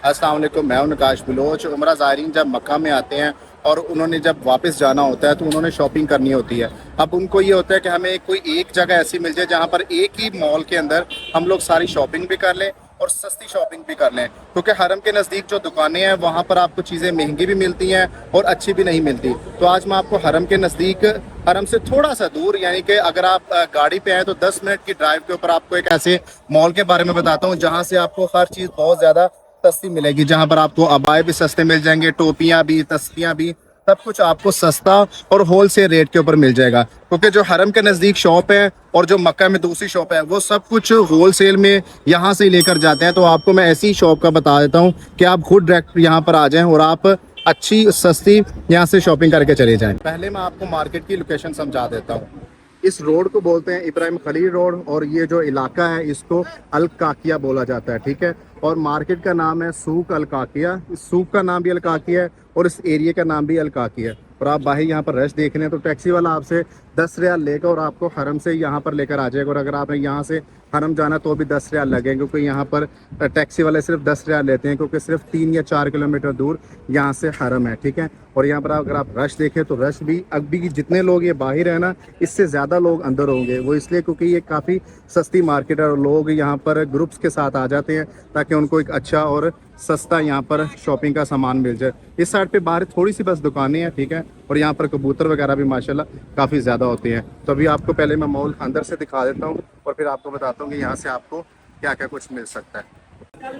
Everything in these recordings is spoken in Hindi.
अस्सलाम वालेकुम, मैं हूं नकाश बलोच। उम्रा ज़ायरीन जब मक्का में आते हैं और उन्होंने जब वापस जाना होता है तो उन्होंने शॉपिंग करनी होती है। अब उनको ये होता है कि हमें कोई एक जगह ऐसी मिल जाए जहां पर एक ही मॉल के अंदर हम लोग सारी शॉपिंग भी कर लें और सस्ती शॉपिंग भी कर लें, क्योंकि हरम के नज़दीक जो दुकानें हैं वहाँ पर आपको चीज़ें महंगी भी मिलती हैं और अच्छी भी नहीं मिलती। तो आज मैं आपको हरम के नज़दीक, हरम से थोड़ा सा दूर, यानी कि अगर आप गाड़ी पे आए तो 10 मिनट की ड्राइव के ऊपर आपको एक ऐसे मॉल के बारे में बताता हूँ जहाँ से आपको हर चीज़ बहुत ज़्यादा सस्ती मिलेगी, जहाँ पर आपको अबाए भी सस्ते मिल जाएंगे, टोपियाँ भी, तस्बियाँ भी, सब कुछ आपको सस्ता और होल सेल रेट के ऊपर मिल जाएगा। क्योंकि जो हरम के नज़दीक शॉप है और जो मक्का में दूसरी शॉप है वो सब कुछ होल सेल में यहाँ से लेकर जाते हैं। तो आपको मैं ऐसी शॉप का बता देता हूँ कि आप खुद डायरेक्ट यहाँ पर आ जाएं और आप अच्छी सस्ती यहाँ से शॉपिंग करके चले जाएं। पहले मैं आपको मार्केट की लोकेशन समझा देता हूँ। इस रोड को बोलते हैं इब्राहिम खलील रोड और ये जो इलाका है इसको अल काकिया बोला जाता है, ठीक है। और मार्केट का नाम है सूक अल काकिया। इस सूक का नाम भी अल काकिया है और इस एरिया का नाम भी अल काकिया है। और आप बाहर यहाँ पर रश देख रहे हैं तो टैक्सी वाला आपसे 10 रियाल लेकर और आपको हरम से यहाँ पर लेकर आ जाएगा। और अगर आपने यहाँ से हरम जाना तो भी 10 रियाल लगेंगे, क्योंकि यहाँ पर टैक्सी वाले सिर्फ 10 रियाल लेते हैं, क्योंकि सिर्फ 3 या 4 किलोमीटर दूर यहाँ से हरम है, ठीक है। और यहाँ पर अगर आप रश देखें तो रश भी अभी जितने लोग ये बाहर है ना, इससे ज़्यादा लोग अंदर होंगे। वो इसलिए क्योंकि ये काफ़ी सस्ती मार्केट है और लोग यहाँ पर ग्रुप्स के साथ आ जाते हैं ताकि उनको एक अच्छा और सस्ता यहाँ पर शॉपिंग का सामान मिल जाए। इस साइड पे बाहर थोड़ी सी बस दुकानें हैं, ठीक है। और यहाँ पर कबूतर वगैरह भी माशाल्लाह काफ़ी ज़्यादा होते हैं। तो अभी आपको पहले मैं मॉल अंदर से दिखा देता हूँ और फिर आपको बताता हूँ कि यहाँ से आपको क्या क्या कुछ मिल सकता है।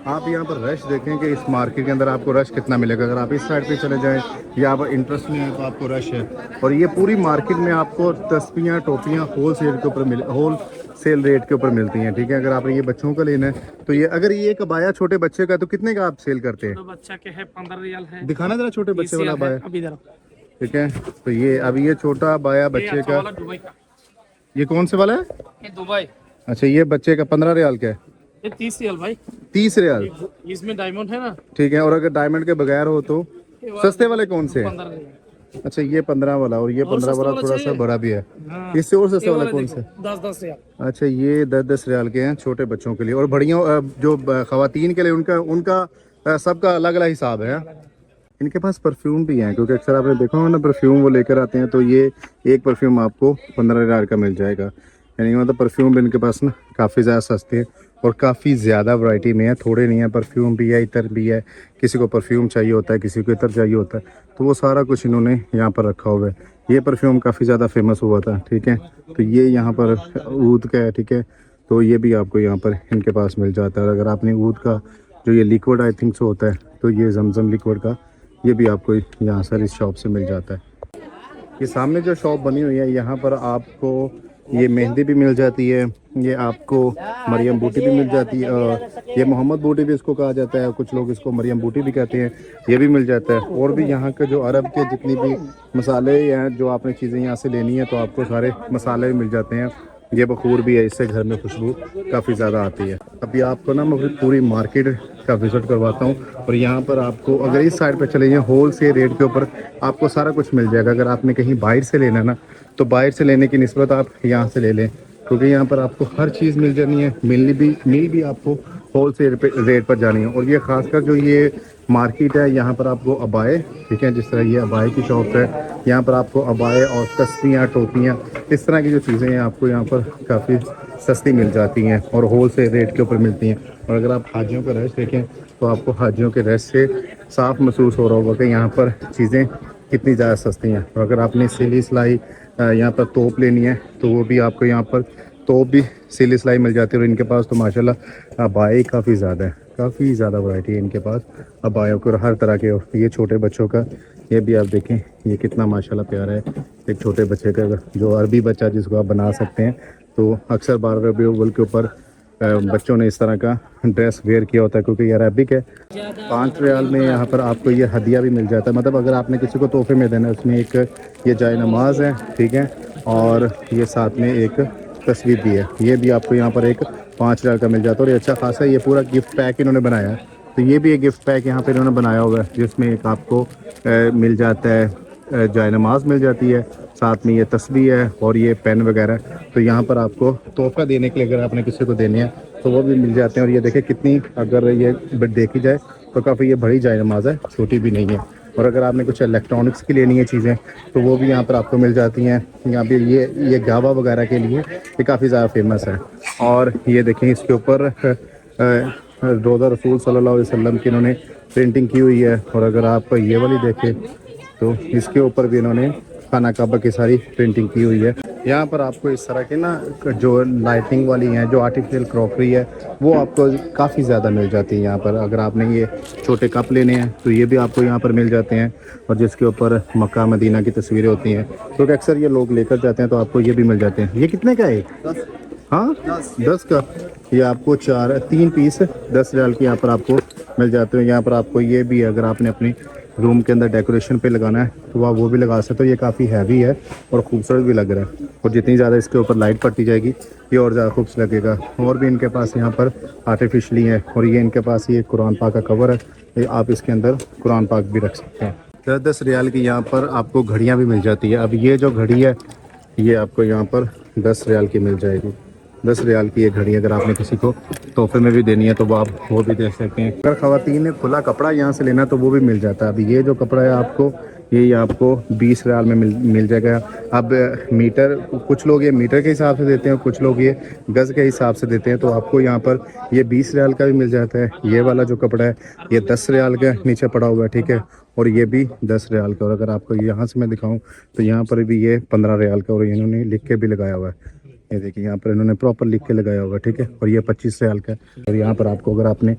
आप यहाँ पर रश देखें कि इस मार्केट के अंदर आपको रश कितना मिलेगा। अगर आप इस साइड पे चले जाएं या आप इंटरेस्ट में है तो आपको रश है। और ये पूरी मार्केट में आपको तस्बियाँ, टोपियाँ होल सेल रेट के ऊपर मिलती हैं, ठीक है। अगर आपने ये बच्चों का लेना है तो ये, अगर ये एक अबाया छोटे बच्चे का तो कितने का आप सेल करते हैं? बच्चा के है 15 रियाल है। दिखाना जरा छोटे बच्चे वाला अबाया, अभी इधर ठीक है। तो ये अभी ये छोटा अबाया बच्चे का, दुबई का, ये कौन से वाला है? ये दुबई। अच्छा, ये बच्चे का 15 रियाल का है। ये 30 रियाल भाई। 30 रियाल, इसमें डायमंड है ना, ठीक है। और अगर डायमंड के बगैर हो तो सस्ते वाले कौन से हैं? 15 रियाल। अच्छा, ये 15 वाला और ये 15 वाला थोड़ा सा बड़ा भी है। हाँ। इससे और सस्ते वाला कौन सा? 10 रियाल। अच्छा, ये 10 रियाल के हैं छोटे बच्चों के लिए। और बढ़िया जो खवातीन के लिए उनका उनका सबका अलग अलग हिसाब है। इनके पास परफ्यूम भी हैं, क्योंकि अक्सर आपने देखा होगा ना परफ्यूम वो लेकर आते हैं। तो ये एक परफ्यूम आपको 15 रियाल का मिल जाएगा। यानी मतलब परफ्यूम भी इनके पास ना काफ़ी ज़्यादा सस्ते हैं और काफ़ी ज़्यादा वैरायटी में है, थोड़े नहीं है। परफ्यूम भी है, इतर भी है। किसी को परफ्यूम चाहिए होता है, किसी को इतर चाहिए होता है, तो वो सारा कुछ इन्होंने यहाँ पर रखा हुआ है। ये परफ्यूम काफ़ी ज़्यादा फेमस हुआ था, ठीक है। तो ये यहाँ पर ऊद का है, ठीक है। तो ये भी आपको यहाँ पर इनके पास मिल जाता है। अगर आपने ऊद का जो ये लिक्विड आई थिंक सो होता है, तो ये जमजम लिक्विड का ये भी आपको यहाँ सर इस शॉप से मिल जाता है। ये सामने जो शॉप बनी हुई है यहाँ पर आपको ये मेहंदी भी मिल जाती है, ये आपको मरियम बूटी भी मिल जाती है, ये मोहम्मद बूटी भी इसको कहा जाता है, कुछ लोग इसको मरियम बूटी भी कहते हैं, ये भी मिल जाता है। और भी यहाँ के जो अरब के जितनी भी मसाले हैं, जो आपने चीज़ें यहाँ से लेनी है तो आपको सारे मसाले भी मिल जाते हैं। ये बखूर भी है, इससे घर में खुशबू काफ़ी ज़्यादा आती है। अभी आपको ना मैं पूरी मार्केट का विज़िट करवाता हूँ। और यहाँ पर आपको अगर इस साइड पर चले जाएँ होल सेल रेट के ऊपर आपको सारा कुछ मिल जाएगा। अगर आपने कहीं बाहर से लेना ना तो बाहर से लेने की निस्बत आप यहाँ से ले लें, क्योंकि यहाँ पर आपको हर चीज़ मिल जानी है। मिल भी आपको होल सेल रेट पर जानी है। और ये ख़ासकर जो ये मार्केट है यहाँ पर आपको अबाए, ठीक है, जिस तरह ये अबाए की शॉप है, यहाँ पर आपको अबाए और तस्बियाँ, टोपियाँ, इस तरह की जो चीज़ें हैं आपको यहाँ पर काफ़ी सस्ती मिल जाती हैं और होल सेल रेट के ऊपर मिलती हैं। और अगर आप हाजियों का रश देखें तो आपको हाजियों के रश से साफ महसूस हो रहा होगा कि यहाँ पर चीज़ें कितनी ज़्यादा सस्ती हैं। और अगर आपने सिली सिलाई यहाँ पर तोप लेनी है तो वो भी आपको यहाँ पर तोप भी सिली सिलाई मिल जाती है। और इनके पास तो माशाल्लाह अबाए काफ़ी ज़्यादा है, काफ़ी ज़्यादा वैरायटी है इनके पास अबायों को हर तरह के। ये छोटे बच्चों का ये भी आप देखें, ये कितना माशाल्लाह प्यारा है। एक छोटे बच्चे का जो अरबी बच्चा जिसको आप बना सकते हैं, तो अक्सर 12 रबीउल अव्वल के ऊपर बच्चों ने इस तरह का ड्रेस वेयर किया होता है, क्योंकि ये अरबिक है। 5 रियाल में यहाँ पर आपको ये हदिया भी मिल जाता है। मतलब अगर आपने किसी को तोहफे में देना है, उसमें एक ये जाए नमाज है, ठीक है, और ये साथ में एक तस्वीर भी है। ये भी आपको यहाँ पर एक 5 रियाल का मिल जाता है। और ये अच्छा खासा ये पूरा गिफ्ट पैक इन्होंने बनाया है। तो ये भी एक गिफ्ट पैक यहाँ पर इन्होंने बनाया हुआ है, जिसमें एक आपको मिल जाता है, जाए नमाज मिल जाती है, साथ में ये तस्बीह है और ये पेन वगैरह। तो यहाँ पर आपको तोहफा देने के लिए अगर आपने किसी को देने हैं तो वो भी मिल जाते हैं। और ये देखें कितनी, अगर ये देखी जाए तो काफ़ी ये बड़ी जाय नमाज है, छोटी भी नहीं है। और अगर आपने कुछ इलेक्ट्रॉनिक्स की लेनी है चीज़ें तो वो भी यहाँ पर आपको मिल जाती हैं। यहाँ पे ये गावा वगैरह के लिए ये काफ़ी ज़्यादा फेमस है। और ये देखें इसके ऊपर रोज़ा रसूल सल्लल्लाहु अलैहि वसल्लम की इन्होंने पेंटिंग की हुई है। और अगर आप ये वाली देखें तो इसके ऊपर भी इन्होंने खाना काबा की सारी पेंटिंग की हुई है। यहाँ पर आपको इस तरह के ना जो लाइटिंग वाली हैं, जो आर्टिफिशियल क्रॉकरी है, वो आपको काफ़ी ज़्यादा मिल जाती है यहाँ पर। अगर आपने ये छोटे कप लेने हैं तो ये भी आपको यहाँ पर मिल जाते हैं। और जिसके ऊपर मक्का मदीना की तस्वीरें होती हैं, क्योंकि अक्सर ये लोग लेकर जाते हैं तो आपको ये भी मिल जाते हैं। ये कितने का है? 10 का। ये आपको 3 पीस 10 रियाल की यहाँ पर आपको मिल जाते हैं। यहाँ पर आपको ये भी है, अगर आपने अपनी रूम के अंदर डेकोरेशन पे लगाना है तो आप वो भी लगा सकते हो। ये काफ़ी हैवी है और खूबसूरत भी लग रहा है। और जितनी ज़्यादा इसके ऊपर लाइट पड़ती जाएगी ये और ज़्यादा खूबसूरत लगेगा। और भी इनके पास यहाँ पर आर्टिफिशली है। और ये इनके पास ये कुरान पाक का कवर है, ये आप इसके अंदर कुरान पाक भी रख सकते हैं। 10 रियाल की यहाँ पर आपको घड़ियाँ भी मिल जाती है। अब ये जो घड़ी है ये आपको यहाँ पर 10 रियाल की मिल जाएगी। 10 रियाल की ये घड़ी अगर आपने किसी को तोहफे में भी देनी है तो वो भी दे सकते हैं। अगर ख़वातीन ने खुला कपड़ा यहाँ से लेना तो वो भी मिल जाता है। अभी ये जो कपड़ा है आपको ये आपको 20 रियाल में मिल जाएगा। अब मीटर, कुछ लोग ये मीटर के हिसाब से देते हैं, कुछ लोग ये गज़ के हिसाब से देते हैं। तो आपको यहाँ पर ये 20 रियाल का भी मिल जाता है। ये वाला जो कपड़ा है ये 10 रियाल का नीचे पड़ा हुआ है, ठीक है। और ये भी 10 रियाल का। और अगर आपको यहाँ से मैं दिखाऊँ तो यहाँ पर भी ये 15 रियाल का, और इन्होंने लिख के भी लगाया हुआ है। ये देखिए यहाँ पर इन्होंने प्रॉपर लिख के लगाया हुआ है, ठीक है। और ये 25 रियाल का है। और यहाँ पर आपको अगर आपने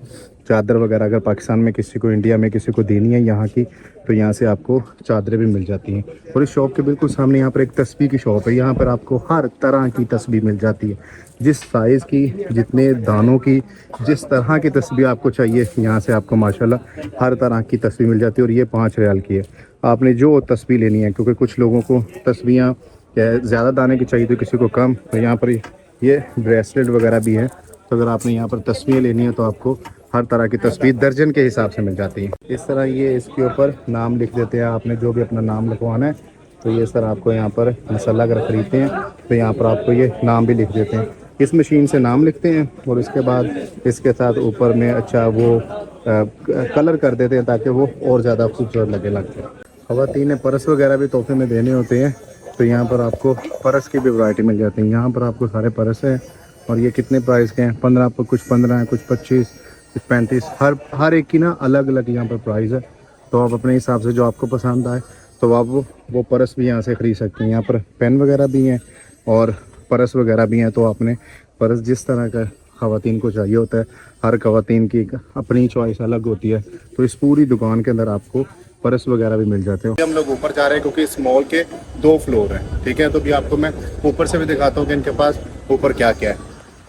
चादर वगैरह अगर पाकिस्तान में किसी को, इंडिया में किसी को देनी है यहाँ की, तो यहाँ से आपको चादरें भी मिल जाती हैं। और इस शॉप के बिल्कुल सामने यहाँ पर एक तस्बीह की शॉप है। यहाँ पर आपको हर तरह की तस्बीह मिल जाती है, जिस साइज़ की, जितने दानों की, जिस तरह की तस्बीह आपको चाहिए यहाँ से आपको माशाल्लाह हर तरह की तस्बीह मिल जाती है। और ये 5 रियाल की है। आपने जो तस्बीह लेनी है, क्योंकि कुछ लोगों को तस्बीहां ज़्यादा दाने की चाहिए तो किसी को कम, तो यहाँ पर ये ब्रेसलेट वगैरह भी है। तो अगर आपने यहाँ पर तस्वीरें लेनी है तो आपको हर तरह की तस्वीर दर्जन के हिसाब से मिल जाती है। इस तरह ये इसके ऊपर नाम लिख देते हैं। आपने जो भी अपना नाम लिखवाना है तो ये सर आपको यहाँ पर मसाला अगर ख़रीदते हैं तो यहाँ पर आपको ये नाम भी लिख देते हैं। इस मशीन से नाम लिखते हैं और इसके बाद इसके साथ ऊपर में अच्छा वो कलर कर देते हैं ताकि वो और ज़्यादा खूबसूरत लगते हैं। ख़वातीन ने पर्स वगैरह भी तोहफे में देने होते हैं तो यहाँ पर आपको पर्स की भी वैरायटी मिल जाती है। यहाँ पर आपको सारे पर्स हैं। और ये कितने प्राइस के हैं? 15 पर, कुछ 15 है, कुछ 25, कुछ 35, हर एक की ना अलग अलग यहाँ पर प्राइस है। तो आप अपने हिसाब से जो आपको पसंद आए तो आप वो पर्स भी यहाँ से ख़रीद सकते हैं। यहाँ पर पेन वगैरह भी हैं और पर्स वगैरह भी हैं। तो आपने पर्स जिस तरह का ख़वातीन को चाहिए होता है, हर ख़वातीन की अपनी चॉइस अलग होती है। तो इस पूरी दुकान के अंदर आपको पर्स वगैरह भी मिल जाते हैं। हम लोग ऊपर जा रहे हैं क्योंकि इस मॉल के 2 फ्लोर हैं, ठीक है। तो भी आपको मैं ऊपर से भी दिखाता हूँ कि इनके पास ऊपर क्या क्या है।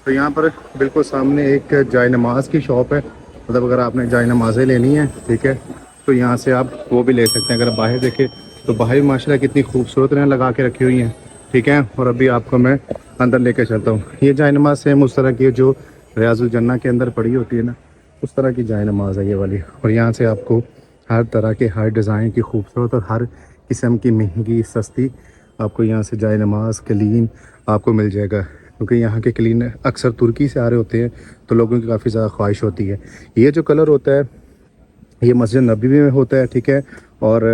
तो यहाँ पर बिल्कुल सामने एक जाय नमाज की शॉप है। मतलब अगर आपने जाय नमाज़ें लेनी है, ठीक है, तो यहाँ से आप वो भी ले सकते हैं। अगर बाहर देखें तो बाहर माशाल्लाह कितनी खूबसूरत लगा के रखी हुई हैं, ठीक है। और अभी आपको मैं अंदर लेके चलता हूँ। ये जाय नमाज सेम उस तरह की जो रियाजुल जन्ना के अंदर पड़ी होती है ना, उस तरह की जाय नमाज है ये वाली। और यहाँ से आपको हर तरह के, हर डिज़ाइन की खूबसूरत और हर किस्म की महंगी सस्ती आपको यहाँ से जाय नमाज कलीन आपको मिल जाएगा। क्योंकि यहाँ के कलीन अक्सर तुर्की से आ रहे होते हैं तो लोगों की काफ़ी ज़्यादा ख्वाहिश होती है। ये जो कलर होता है ये मस्जिद नबी में होता है, ठीक है, और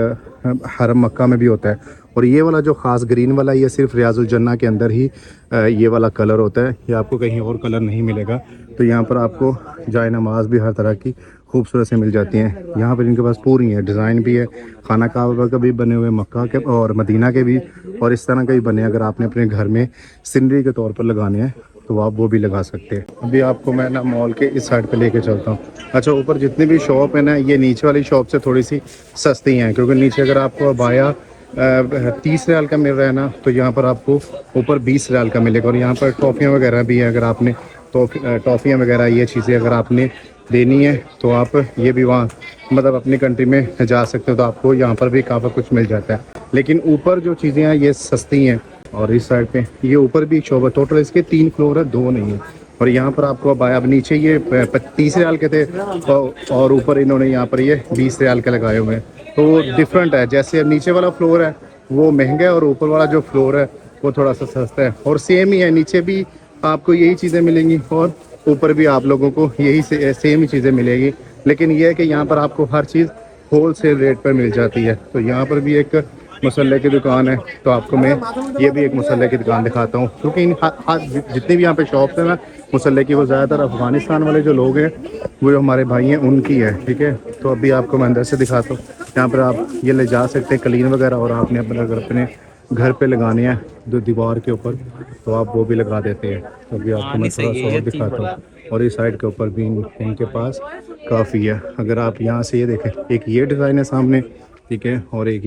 हरम मक्का में भी होता है। और ये वाला जो ख़ास ग्रीन वाला ये सिर्फ रियाजुल जन्ना के अंदर ही ये वाला कलर होता है। ये आपको कहीं और कलर नहीं मिलेगा। तो यहाँ पर आपको जाय नमाज भी हर तरह की खूबसूरत से मिल जाती हैं। यहाँ पर इनके पास पूरी है, डिज़ाइन भी है, खाना काबा का भी बने हुए, मक्का के और मदीना के भी, और इस तरह के भी बने। अगर आपने अपने घर में सीनरी के तौर पर लगाने हैं तो आप वो भी लगा सकते हैं। अभी आपको मैं ना मॉल के इस साइड पे लेके चलता हूँ। अच्छा, ऊपर जितनी भी शॉप है ना, ये नीचे वाली शॉप से थोड़ी सी सस्ती हैं, क्योंकि नीचे अगर आपको बाया 30 रियाल का मिल रहा है ना, तो यहाँ पर आपको ऊपर 20 रियाल का मिलेगा। और यहाँ पर टॉफ़ियाँ वगैरह भी हैं। अगर आपने टॉफ़ियाँ वगैरह ये चीज़ें अगर आपने देनी है तो आप ये भी वहाँ मतलब अपनी कंट्री में जा सकते हो, तो आपको यहाँ पर भी काफ़ी कुछ मिल जाता है। लेकिन ऊपर जो चीज़ें हैं ये सस्ती हैं। और इस साइड पे ये ऊपर भी शॉप है। टोटल इसके 3 फ्लोर है, 2 नहीं है। और यहाँ पर आपको अब नीचे ये 30 रियाल के थे और ऊपर इन्होंने यहाँ पर ये 20 रियाल के लगाए हुए हैं। तो वो डिफरेंट है। जैसे अब नीचे वाला फ्लोर है वो महंगा है और ऊपर वाला जो फ्लोर है वो थोड़ा सा सस्ता है। और सेम ही है, नीचे भी आपको यही चीज़ें मिलेंगी और ऊपर भी आप लोगों को यही सेम ही चीज़ें मिलेगी। लेकिन ये है कि यहाँ पर आपको हर चीज़ होल सेल रेट पर मिल जाती है। तो यहाँ पर भी एक मसल्ले की दुकान है, तो आपको मैं ये भी एक मसल्ले की दुकान दिखाता हूँ, क्योंकि इन जितनी भी यहाँ पे शॉप्स हैं ना मसल्ले की, वो ज़्यादातर अफ़गानिस्तान वाले जो लोग हैं, वो जो हमारे भाई हैं, उनकी है। ठीक है, तो अभी आपको मैं अंदर से दिखाता हूँ। यहाँ पर आप ये ले जा सकते हैं कलीन वगैरह, और आपने अपने घर पे लगाने हैं जो दीवार के ऊपर, तो आप वो भी लगा देते हैं। तो अभी आपको मैं थोड़ा सा और दिखाता हूँ। और इस साइड के ऊपर भी इनके पास काफ़ी है। अगर आप यहाँ से ये देखें, एक ये डिज़ाइन है सामने, ठीक है, और एक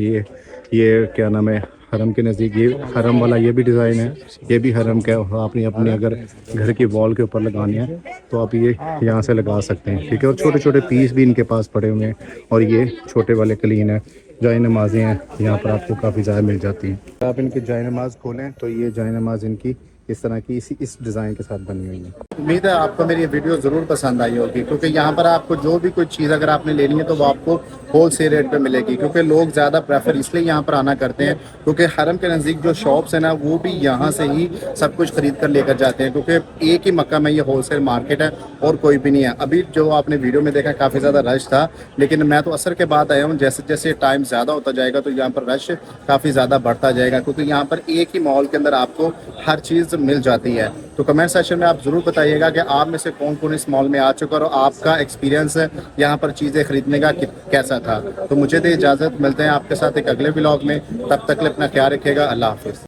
ये क्या नाम है, हरम के नज़दीक ये हरम वाला ये भी डिज़ाइन है, ये भी हरम का है। और आपने अपने अगर घर की वॉल के ऊपर लगाने हैं तो आप ये यहाँ से लगा सकते हैं। ठीक है, और छोटे छोटे पीस भी इनके पास पड़े हुए हैं, और ये छोटे वाले कलीन है। जाय नमाज़ें हैं यहाँ पर आपको काफ़ी ज़्यादा मिल जाती हैं। आप इनकी जाय नमाज़ खोलें तो ये जाय नमाज़ इनकी इस तरह की इस डिज़ाइन के साथ बनी हुई है। उम्मीद है आपको मेरी ये वीडियो ज़रूर पसंद आई होगी, क्योंकि यहाँ पर आपको जो भी कोई चीज़ अगर आपने लेनी है तो वो आपको होल सेल रेट पे मिलेगी। क्योंकि लोग ज़्यादा प्रेफर इसलिए यहाँ पर आना करते हैं क्योंकि हरम के नज़दीक जो शॉप्स है ना, वो भी यहाँ से ही सब कुछ ख़रीद कर लेकर जाते हैं, क्योंकि एक ही मक्का में ये होल सेल मार्केट है और कोई भी नहीं है। अभी जो आपने वीडियो में देखा काफ़ी ज़्यादा रश था, लेकिन मैं तो असर के बाद आया हूँ। जैसे जैसे टाइम ज़्यादा होता जाएगा तो यहाँ पर रश काफ़ी ज़्यादा बढ़ता जाएगा, क्योंकि यहाँ पर एक ही मॉल के अंदर आपको हर चीज़ मिल जाती है। तो कमेंट सेक्शन में आप ज़रूर बताइएगा कि आप में से कौन कौन इस मॉल में आ चुका और आपका एक्सपीरियंस यहाँ पर चीज़ें खरीदने का कैसा था। तो मुझे दे इजाज़त, मिलते हैं आपके साथ एक अगले व्लॉग में। तब तक के लिए अपना ख्याल रखिएगा। अल्लाह हाफिज़।